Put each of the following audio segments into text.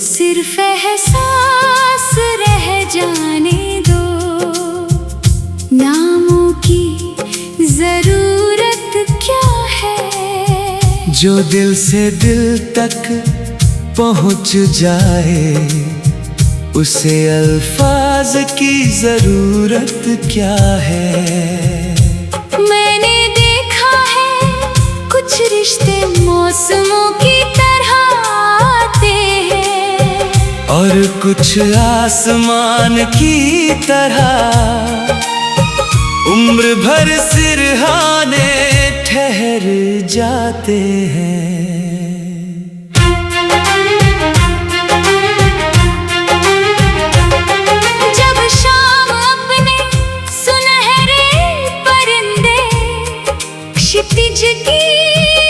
सिर्फ एहसास रह जाने दो, नामों की जरूरत क्या है। जो दिल से दिल तक पहुंच जाए, उसे अल्फाज की जरूरत क्या है। मैंने देखा है कुछ रिश्ते मौसमों की तरह आते हैं, और कुछ आसमान की तरह उम्र भर सिरहाने ठहर जाते हैं। जब शाम अपने सुनहरे परिंदे क्षितिज की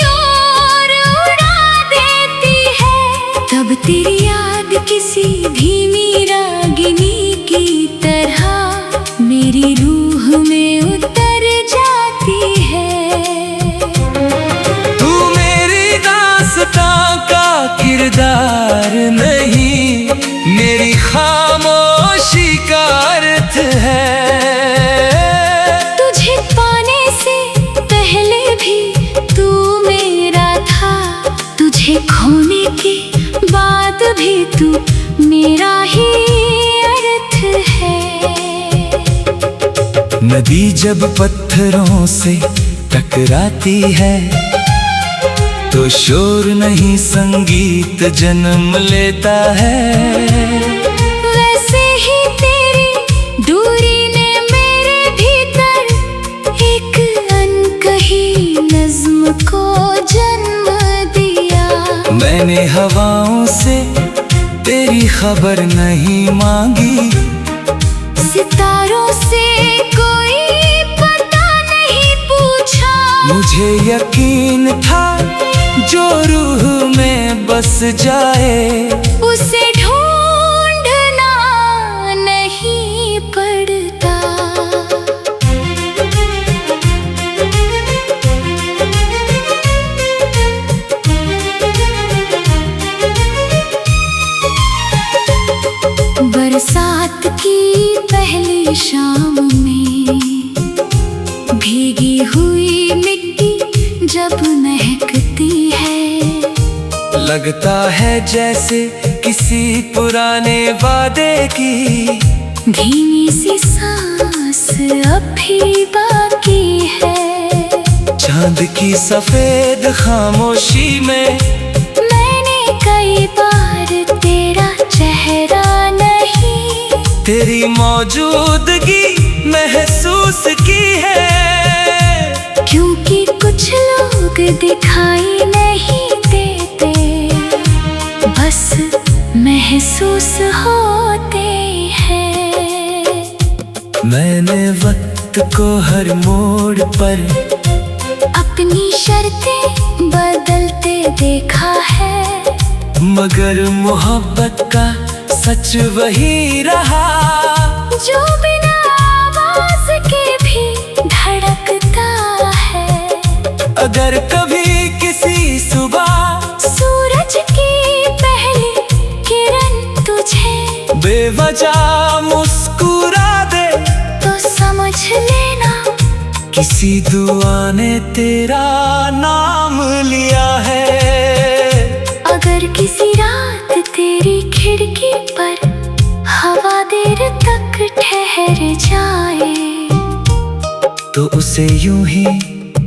ओर उड़ा देती है, तब तेरी याद किसी धीमी रागिनी की तरह मेरी रूह में उतर जाती है। तू मेरी दास्तां का किरदार नहीं, मेरी खामोशी का अर्थ है। तुझे पाने से पहले भी तू मेरा था, तुझे खोने के बाद भी तू मेरा ही अर्थ है। नदी जब पत्थरों से टकराती है, तो शोर नहीं संगीत जन्म लेता है। वैसे ही तेरी दूरी ने मेरे भीतर एक अनकही नज्म को जन्म दिया। मैंने हवाओं से तेरी खबर नहीं मांगी, सितारों से कोई पता नहीं पूछा। मुझे यकीन था जो रूह में बस जाए, उसे ढूंढना नहीं पड़ता। बरसात की पहली शाम में भीगी हुई मिट्टी जब महकती है, लगता है जैसे किसी पुराने वादे की धीमी सी सांस अब भी बाकी है। चांद की सफेद खामोशी में मैंने कई बार तेरा चेहरा नहीं, तेरी मौजूदगी महसूस की है। क्योंकि कुछ लोग दिखाई नहीं देते, बस महसूस होते हैं। मैंने वक्त को हर मोड़ पर अपनी शर्तें बदलते देखा है, मगर मोहब्बत का सच वही रहा, जो बिना आवाज के भी धड़कता है। अगर कभी किसी सुबह सूरज की पहली किरण तुझे बेवजह मुस्कुरा दे, तो समझ लेना किसी दुआ ने तेरा नाम लिया है। अगर किसी रात तेरी खिड़की पर हवा देर तक ठहर जाए, तो उसे यूं ही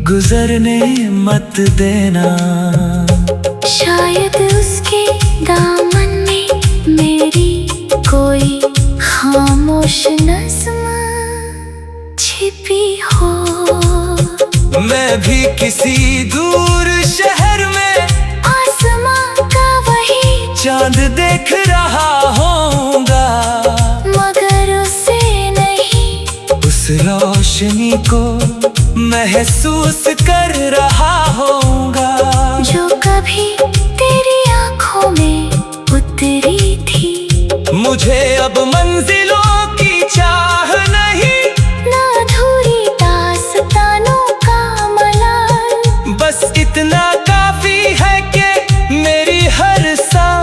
गुजरने मत देना। शायद उसके दामन में मेरी कोई खामोश नज़्म छिपी हो। मैं भी किसी दूर शहर में आसमां का वही चांद देख रहा होऊंगा, मगर उसे नहीं, उस रोशनी को महसूस कर रहा होऊंगा, जो कभी तेरी आंखों में उतरी थी। मुझे अब मंजिलों की चाह नहीं, ना अधूरी दास्तानों का मलाल, बस इतना काफी है कि मेरी हर सांस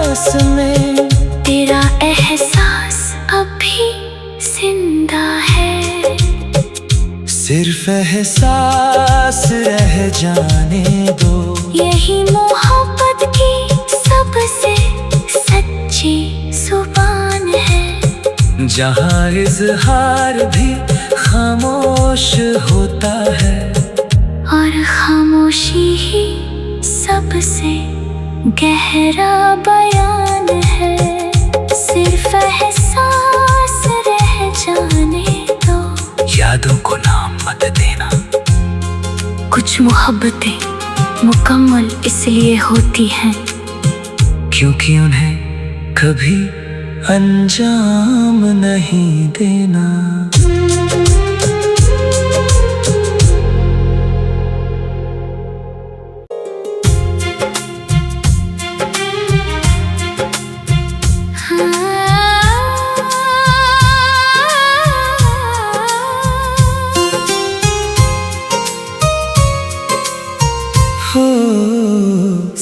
जहाँ इजहार भी खामोश होता है, और खामोशी ही सबसे गहरा बयान है। सिर्फ एहसास रह जाने दो, यादों को नाम मत देना। कुछ मोहब्बतें मुकम्मल इसलिए होती हैं क्योंकि उन्हें कभी अंजाम नहीं देना।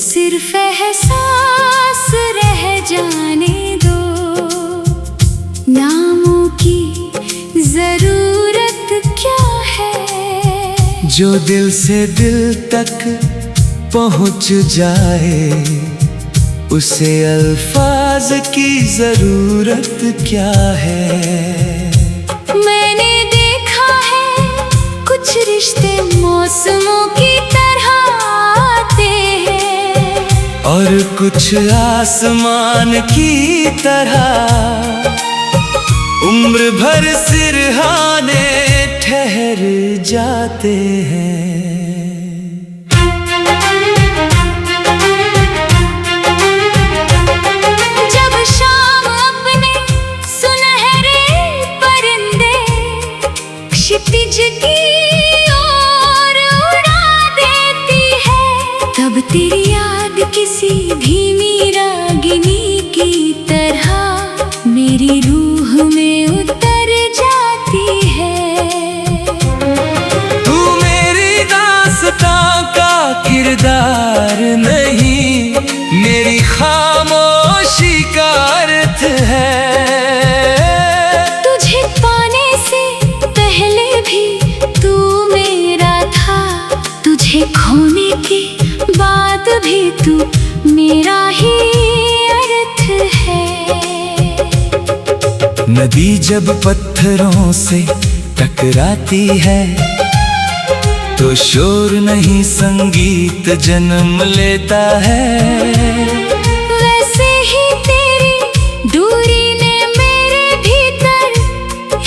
सिर्फ एहसास रह जाने दो, नामों की जरूरत क्या है। जो दिल से दिल तक पहुंच जाए, उसे अल्फाज की जरूरत क्या है। मैंने देखा है कुछ रिश्ते मौसमों की तरह आते हैं, और कुछ आसमान की तरह उम्र भर सिरहाने ठहर जाते हैं। जब शाम अपने सुनहरे परिंदे क्षितिज की ओर उड़ा देती है, तब तेरी याद किसी धीमी रागिनी की तरह मेरी रूह में उतर जाती है। तू मेरी दास्तां का किरदार नहीं, मेरी खामोशी का अर्थ है। तुझे पाने से पहले भी तू मेरा था, तुझे खोने के बाद भी तू मेरा ही अर्थ है। नदी जब पत्थरों से टकराती है, तो शोर नहीं संगीत जन्म लेता है। वैसे ही तेरी दूरी ने मेरे भीतर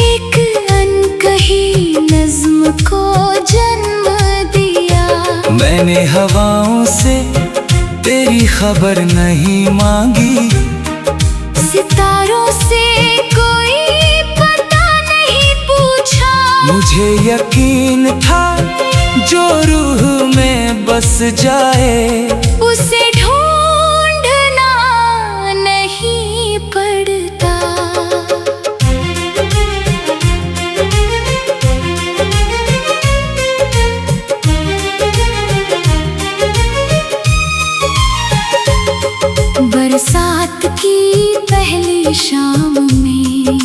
एक अनकही नज्म को जन्म दिया। मैंने हवाओं से तेरी खबर नहीं मांगी, सितारों से कोई पता नहीं पूछा। मुझे यकीन था जो रूह में बस जाए, उसे ढूंढना नहीं पड़ता। बरसात की पहली शाम में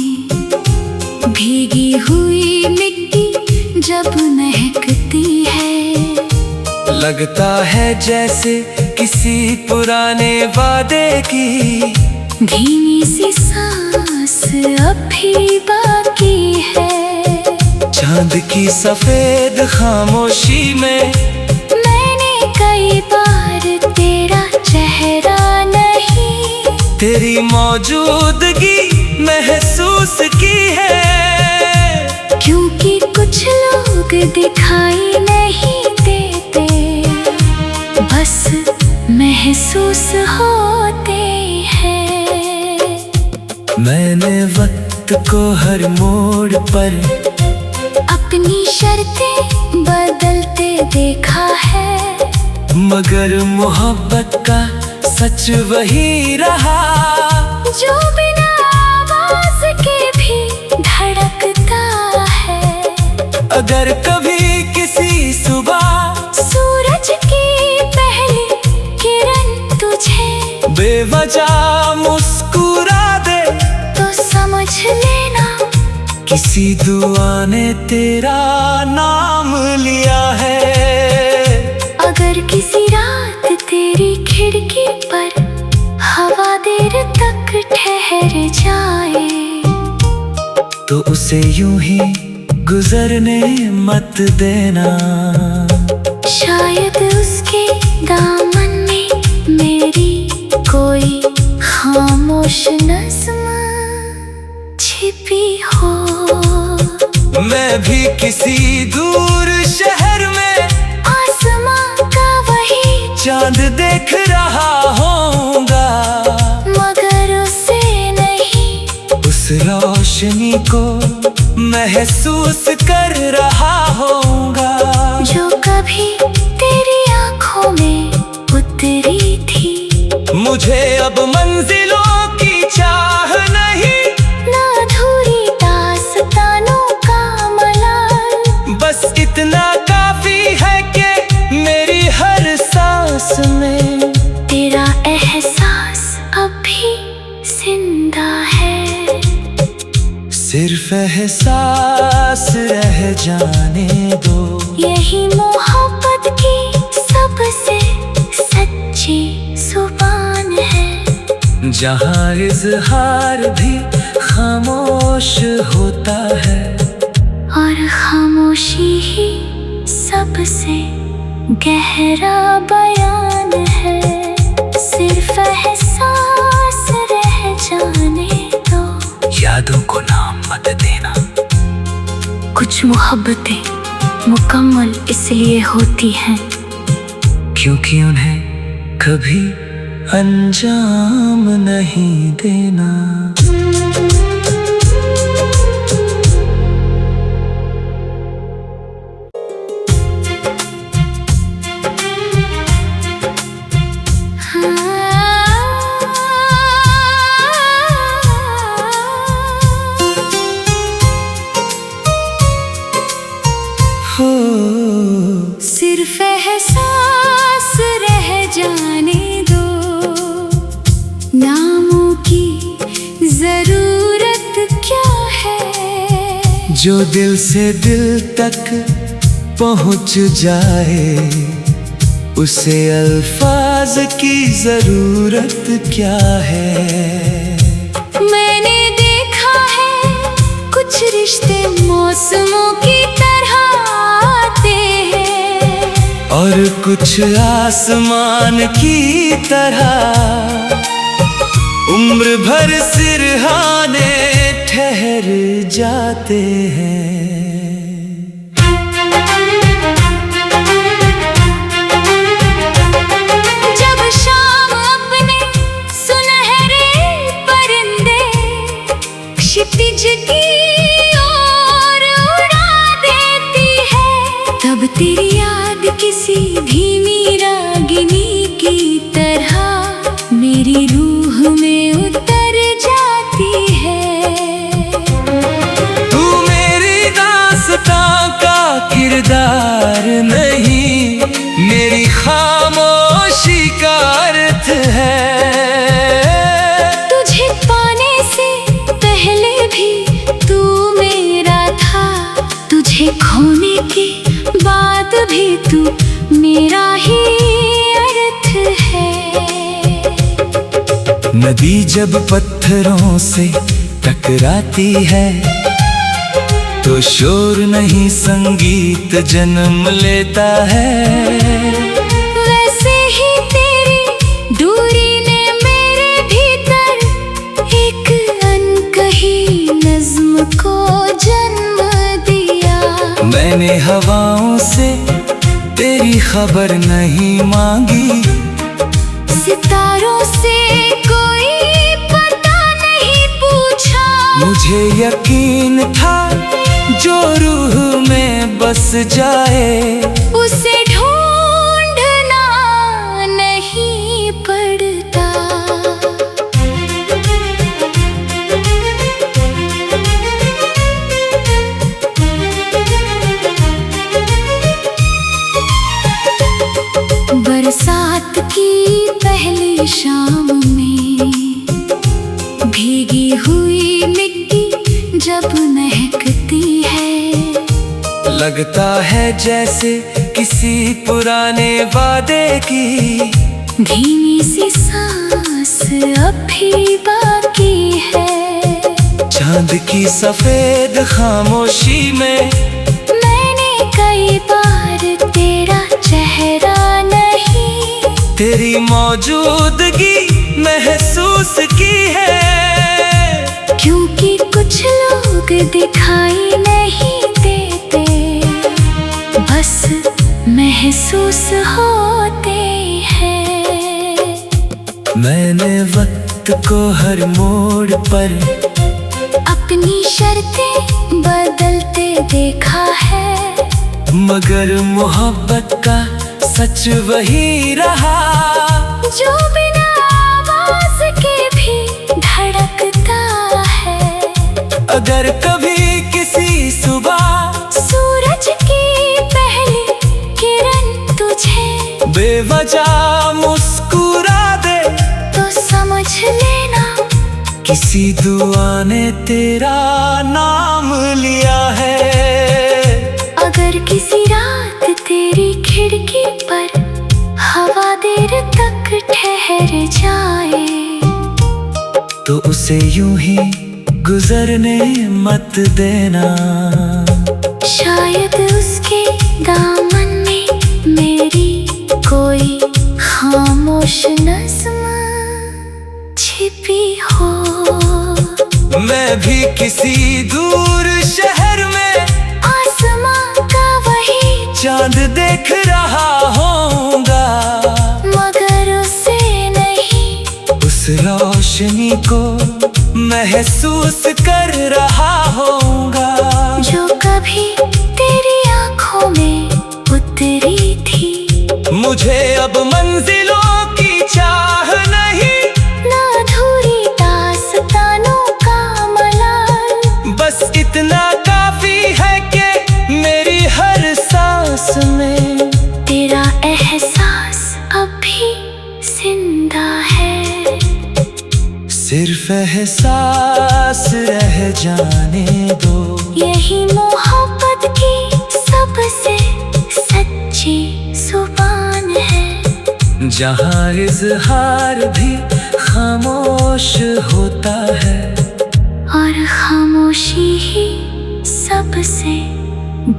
भीगी हुई मिट्टी जब महकती है, लगता है जैसे किसी पुराने वादे की धीमी सी सांस अब भी बाकी है। चांद की सफेद खामोशी में मैंने कई बार तेरा चेहरा नहीं, तेरी मौजूदगी महसूस की है। क्योंकि कुछ लोग दिखाई नहीं देते, बस महसूस होते हैं। मैंने वक्त को हर मोड़ पर अपनी शर्तें बदलते देखा है, मगर मोहब्बत का सच वही रहा, जो बिना आवाज के भी धड़कता है। अगर कभी किसी सुबह सूरज की पहली किरण तुझे बेवजह मुस्कुरा दे, तो समझ लेना किसी दुआ ने तेरा नाम लिया है। अगर किसी रात तेरी खिड़की पर हवा देर तक ठहर जाए, तो उसे यूं ही गुजरने मत देना। शायद उसके दामन में मेरी कोई खामोश नज़्म छिपी हो। मैं भी किसी दूर शहर में आसमां का वही चांद देख रहा होऊंगा, मगर उसे नहीं, उस रोशनी को महसूस कर रहा होऊंगा जो कभी तेरी आंखों में उतरी थी। मुझे अब मंजिलों की चाह नहीं, ना अधूरी दास्तानों का मलाल, बस इतना काफी है कि मेरी हर सांस में तेरा एहसास अब भी जिंदा है। सिर्फ एहसास रह जाने दो, यही मोहब्बत की सबसे सच्ची जुबान है, जहाँ इजहार भी खामोश होता है और खामोशी ही सबसे गहरा बयान है। सिर्फ एहसास रह जाने दो, यादों को नाम मत देना। कुछ मोहब्बतें मुकम्मल इसलिए होती हैं क्योंकि उन्हें कभी अंजाम नहीं देना। सिर्फ एहसास रह जाने दो, नामों की जरूरत क्या है, जो दिल से दिल तक पहुंच जाए उसे अल्फाज की जरूरत क्या है। मैंने देखा है कुछ रिश्ते मौसमों की तरह आते हैं, और कुछ आसमान की तरह उम्र भर सिरहाने ठहर जाते हैं। जब शाम अपने सुनहरे परिंदे क्षितिज की ओर उड़ा देती है, तब तेरी याद किसी धीमी रागिनी की तरह मेरी रूह में उतर जाती है। तू मेरी दास्तां का किरदार नहीं, मेरी खामोशी का अर्थ है। तुझे पाने से पहले भी तू मेरा था, तुझे खोने के बाद भी तू मेरा ही अर्थ है। नदी जब पत्थरों से टकराती है तो शोर नहीं संगीत जन्म लेता है। वैसे ही तेरी दूरी ने मेरे भीतर एक अनकही नज़्म को जन्म दिया। मैंने हवाओं से तेरी खबर नहीं मांगी, सितारों से कोई पता नहीं पूछा। मुझे यकीन था जो रूह में बस जाए उसे ढूंढना नहीं पड़ता। बरसात की पहली शाम में भीगी हुई मिट्टी जब महकती है, लगता है जैसे किसी पुराने वादे की धीमी सी सांस अब भी बाकी है। चांद की सफेद खामोशी में मैंने कई बार तेरा चेहरा नहीं, तेरी मौजूदगी महसूस की है। क्योंकि कुछ लोग दिखाई नहीं देते, बस महसूस होते हैं। मैंने वक्त को हर मोड़ पर अपनी शर्तें बदलते देखा है, मगर मोहब्बत का सच वही रहा, जो बिना आवाज के भी धड़कता है। अगर कभी किसी सुबह सूरज की पहली किरण तुझे बेवजह मुस्कुरा दे, तो समझ लेना किसी दुआ ने तेरा नाम लिया है। अगर किसी रात तेरी खिड़की पर हवा देर तक ठहर जाए, तो उसे यूं ही गुजरने मत देना। शायद उसके दामन में मेरी कोई खामोश नज़्म छिपी हो। मैं भी किसी दूर शहर में आसमां का वही चांद देख रहा होऊंगा, मगर उसे नहीं, उस रोशनी को महसूस कर रहा होऊंगा, जो कभी तेरी आंखों में उतरी थी। मुझे अब मंजिलों की चाह नहीं, ना अधूरी दास्तानों का मलाल, बस इतना काफी है कि मेरी हर सांस में तेरा एहसास अब भी जिंदा है। सिर्फ एहसास रह जाने दो, यही मोहब्बत की सबसे सच्ची जुबान है, जहाँ इजहार भी खामोश होता है, और खामोशी ही सबसे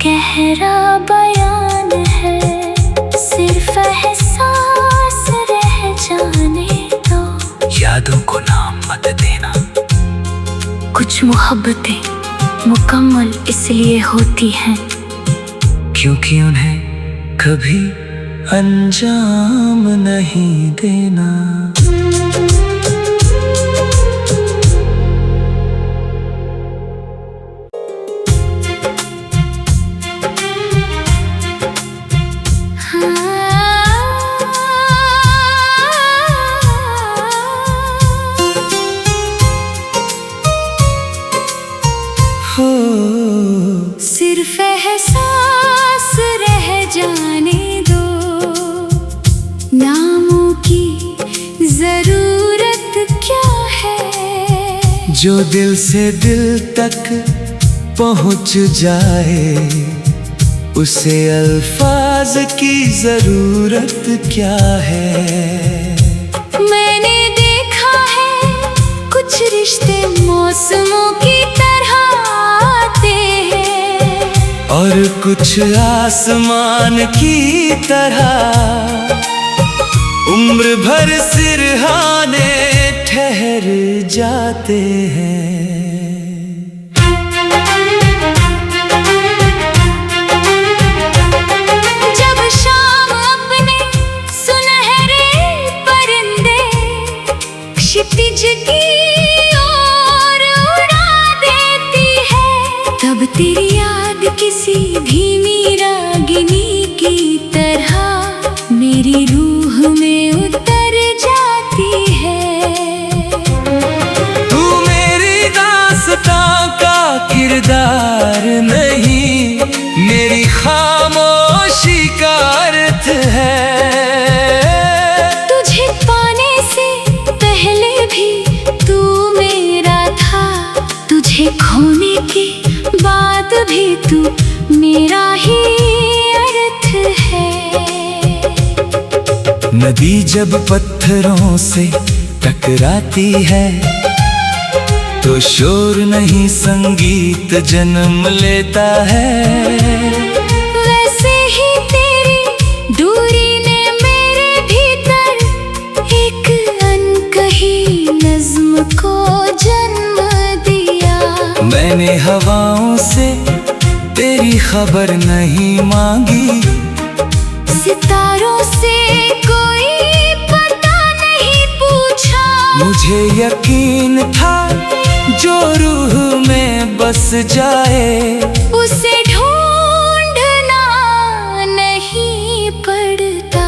गहरा बयान है। सिर्फ एहसास रह जाने दो, यादों को नाम मत देना। कुछ मोहब्बतें मुकम्मल इसलिए होती हैं क्योंकि उन्हें कभी अंजाम नहीं देना। सिर्फ एहसास रह जाने दो, नामों की जरूरत क्या है। जो दिल से दिल तक पहुंच जाए, उसे अल्फाज की जरूरत क्या है। मैंने देखा है कुछ रिश्ते मौसमों की तरह आते हैं, और कुछ आसमान की तरह उम्र भर सिरहाने ठहर जाते हैं। जब शाम अपने सुनहरे परिंदे क्षितिज की ओर उड़ा देती है, तब तेरी याद किसी धीमी रागिनी की तरह मेरी रूह में उतर जाती है। तू मेरी दास्तां का किरदार नहीं, मेरी खामोशी का अर्थ है। तुझे पाने से पहले भी तू मेरा था, तुझे खोने के बाद भी तू मेरा ही अर्थ है। नदी जब पत्थरों से टकराती है, तो तो शोर नहीं संगीत जन्म लेता है। वैसे ही तेरी दूरी ने मेरे भीतर एक अनकही नज्म को जन्म दिया। मैंने हवाओं से तेरी खबर नहीं मांगी, सितारों से कोई पता नहीं पूछा। मुझे यकीन था जो रूह में बस जाए उसे ढूंढना नहीं पड़ता।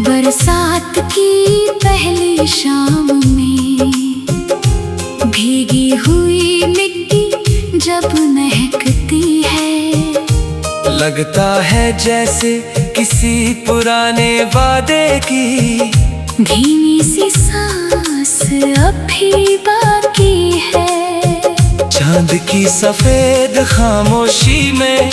बरसात की पहली शाम में भीगी हुई मिट्टी जब महकती है, लगता है जैसे किसी पुराने वादे की धीमी सी सांस अब भी बाकी है। चांद की सफेद खामोशी में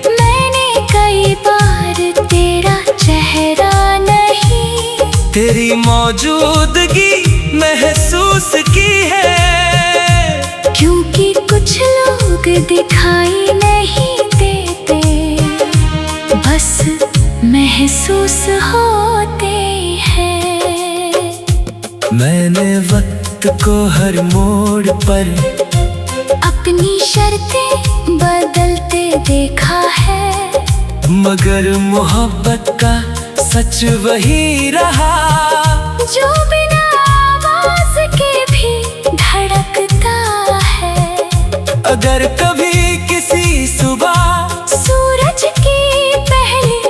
मैंने कई बार तेरा चेहरा नहीं, तेरी मौजूदगी महसूस की है। क्योंकि कुछ लोग दिखाई नहीं देते, बस महसूस होते हैं। मैंने वक्त को हर मोड़ पर अपनी शर्तें बदलते देखा है, मगर मोहब्बत का सच वही रहा जो बिना आवाज के भी धड़कता है। अगर कभी किसी सुबह सूरज की पहली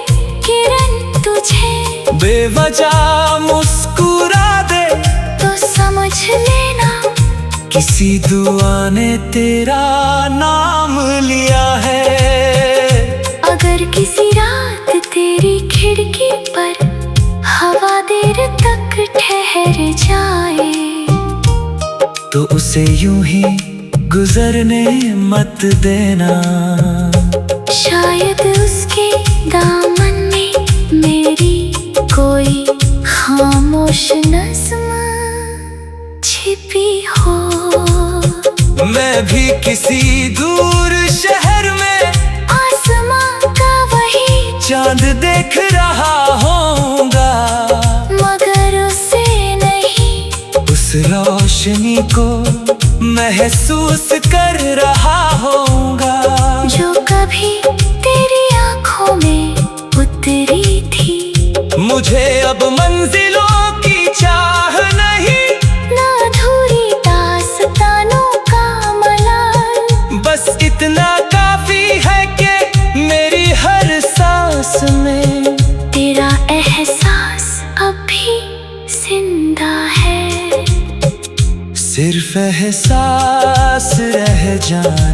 किरण तुझे बेवजह मुस्कुरा दे तो समझ लेना किसी दुआ ने तेरा नाम लिया है। अगर किसी रात तेरी खिड़की पर हवा देर तक ठहर जाए तो उसे यूं ही गुजरने मत देना। शायद उसके दामन में मेरी कोई खामोश नज़्म छिपी हो। मैं भी किसी दूर शहर में आसमां का वही चांद देख रहा होऊंगा, मगर उसे नहीं, उस रोशनी को महसूस कर रहा होऊंगा जो कभी तेरी आंखों में उतरी थी। मुझे अब मंजिलों की चाह नहीं, ना अधूरी दास्तानों का मलाल, बस इतना काफी है कि मेरी हर सांस में तेरा एहसास अब भी जिंदा है। सिर्फ एहसास रह जाए।